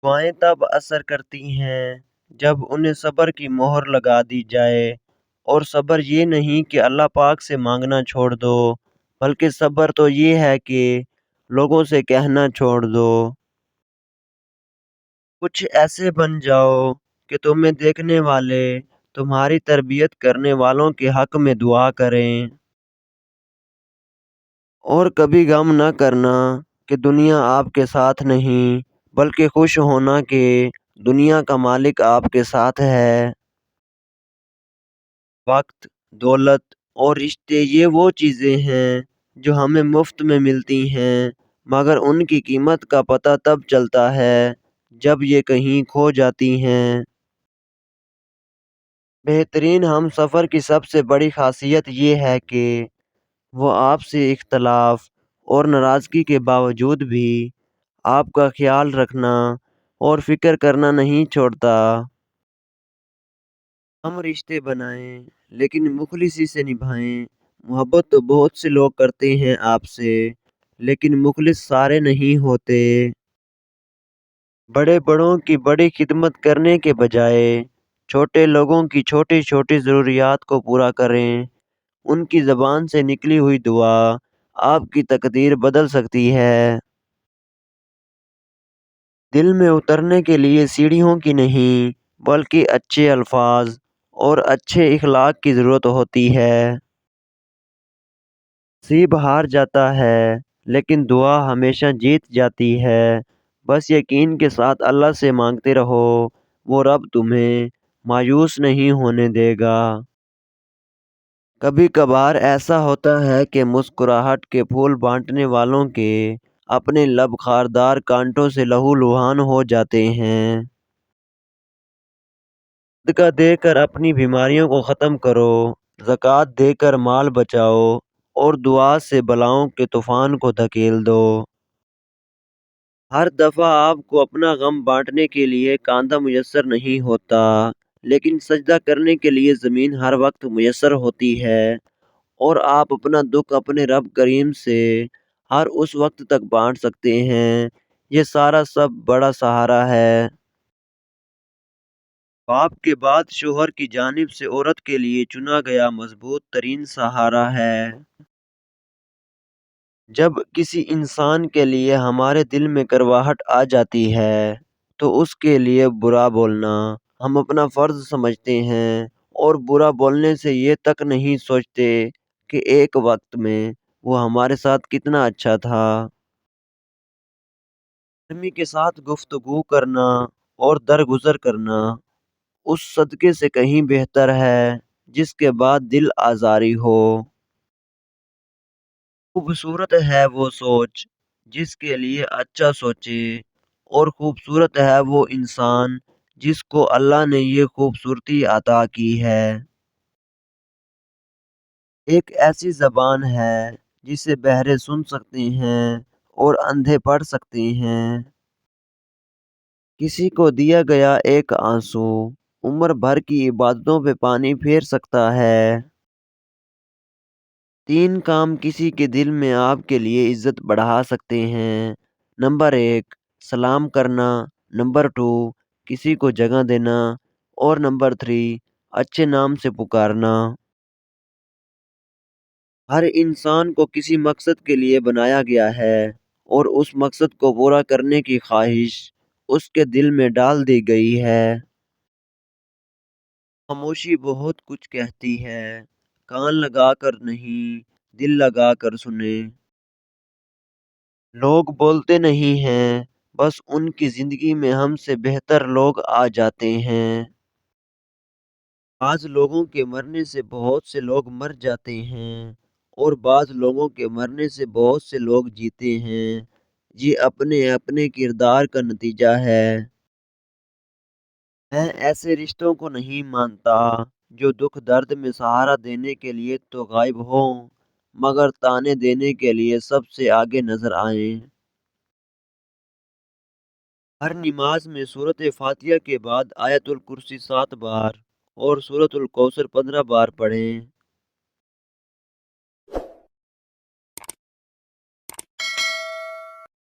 دعائیں تب اثر کرتی ہیں جب انہیں صبر کی مہر لگا دی جائے، اور صبر یہ نہیں کہ اللہ پاک سے مانگنا چھوڑ دو، بلکہ صبر تو یہ ہے کہ لوگوں سے کہنا چھوڑ دو۔ کچھ ایسے بن جاؤ کہ تمہیں دیکھنے والے تمہاری تربیت کرنے والوں کے حق میں دعا کریں، اور کبھی غم نہ کرنا کہ دنیا آپ کے ساتھ نہیں، بلکہ خوش ہونا کہ دنیا کا مالک آپ کے ساتھ ہے۔ وقت، دولت اور رشتے یہ وہ چیزیں ہیں جو ہمیں مفت میں ملتی ہیں، مگر ان کی قیمت کا پتہ تب چلتا ہے جب یہ کہیں کھو جاتی ہیں۔ بہترین ہم سفر کی سب سے بڑی خاصیت یہ ہے کہ وہ آپ سے اختلاف اور ناراضگی کے باوجود بھی آپ کا خیال رکھنا اور فکر کرنا نہیں چھوڑتا۔ ہم رشتے بنائیں لیکن مخلصی سے نبھائیں۔ محبت تو بہت سے لوگ کرتے ہیں آپ سے، لیکن مخلص سارے نہیں ہوتے۔ بڑے بڑوں کی بڑی خدمت کرنے کے بجائے چھوٹے لوگوں کی چھوٹی چھوٹی ضروریات کو پورا کریں۔ ان کی زبان سے نکلی ہوئی دعا آپ کی تقدیر بدل سکتی ہے۔ دل میں اترنے کے لیے سیڑھیوں کی نہیں، بلکہ اچھے الفاظ اور اچھے اخلاق کی ضرورت ہوتی ہے۔ نصیب ہار جاتا ہے لیکن دعا ہمیشہ جیت جاتی ہے۔ بس یقین کے ساتھ اللہ سے مانگتے رہو، وہ رب تمہیں مایوس نہیں ہونے دے گا۔ کبھی کبھار ایسا ہوتا ہے کہ مسکراہٹ کے پھول بانٹنے والوں کے اپنے لب خاردار کانٹوں سے لہو لہان ہو جاتے ہیں۔ صدقہ دے کر اپنی بیماریوں کو ختم کرو، زکوٰۃ دے کر مال بچاؤ، اور دعا سے بلاؤں کے طوفان کو دھکیل دو۔ ہر دفعہ آپ کو اپنا غم بانٹنے کے لیے کاندھا میسر نہیں ہوتا، لیکن سجدہ کرنے کے لیے زمین ہر وقت میسر ہوتی ہے، اور آپ اپنا دکھ اپنے رب کریم سے ہر اس وقت تک بانٹ سکتے ہیں۔ یہ سارا سب بڑا سہارا ہے۔ باپ کے بعد شوہر کی جانب سے عورت کے لیے چنا گیا مضبوط ترین سہارا ہے۔ جب کسی انسان کے لیے ہمارے دل میں کڑواہٹ آ جاتی ہے تو اس کے لیے برا بولنا ہم اپنا فرض سمجھتے ہیں، اور برا بولنے سے یہ تک نہیں سوچتے کہ ایک وقت میں وہ ہمارے ساتھ کتنا اچھا تھا۔ نرمی کے ساتھ گفتگو کرنا اور درگزر کرنا اس صدقے سے کہیں بہتر ہے جس کے بعد دل آزاری ہو۔ خوبصورت ہے وہ سوچ جس کے لیے اچھا سوچے، اور خوبصورت ہے وہ انسان جس کو اللہ نے یہ خوبصورتی عطا کی ہے۔ ایک ایسی زبان ہے جسے بہرے سن سکتے ہیں اور اندھے پڑھ سکتے ہیں۔ کسی کو دیا گیا ایک آنسو عمر بھر کی عبادتوں پہ پانی پھیر سکتا ہے۔ 3 کام کسی کے دل میں آپ کے لیے عزت بڑھا سکتے ہیں۔ نمبر 1، سلام کرنا۔ نمبر 2، کسی کو جگہ دینا، اور نمبر 3، اچھے نام سے پکارنا۔ ہر انسان کو کسی مقصد کے لیے بنایا گیا ہے، اور اس مقصد کو پورا کرنے کی خواہش اس کے دل میں ڈال دی گئی ہے۔ خاموشی بہت کچھ کہتی ہے، کان لگا کر نہیں، دل لگا کر سنیں۔ لوگ بولتے نہیں ہیں، بس ان کی زندگی میں ہم سے بہتر لوگ آ جاتے ہیں۔ بعض لوگوں کے مرنے سے بہت سے لوگ مر جاتے ہیں، اور بعض لوگوں کے مرنے سے بہت سے لوگ جیتے ہیں۔ یہ اپنے اپنے کردار کا نتیجہ ہے۔ میں ایسے رشتوں کو نہیں مانتا جو دکھ درد میں سہارا دینے کے لیے تو غائب ہوں، مگر تانے دینے کے لیے سب سے آگے نظر آئیں۔ ہر نماز میں سورۃ فاتحہ کے بعد آیت الکرسی 7 بار اور سورۃ الکوثر 15 بار پڑھیں۔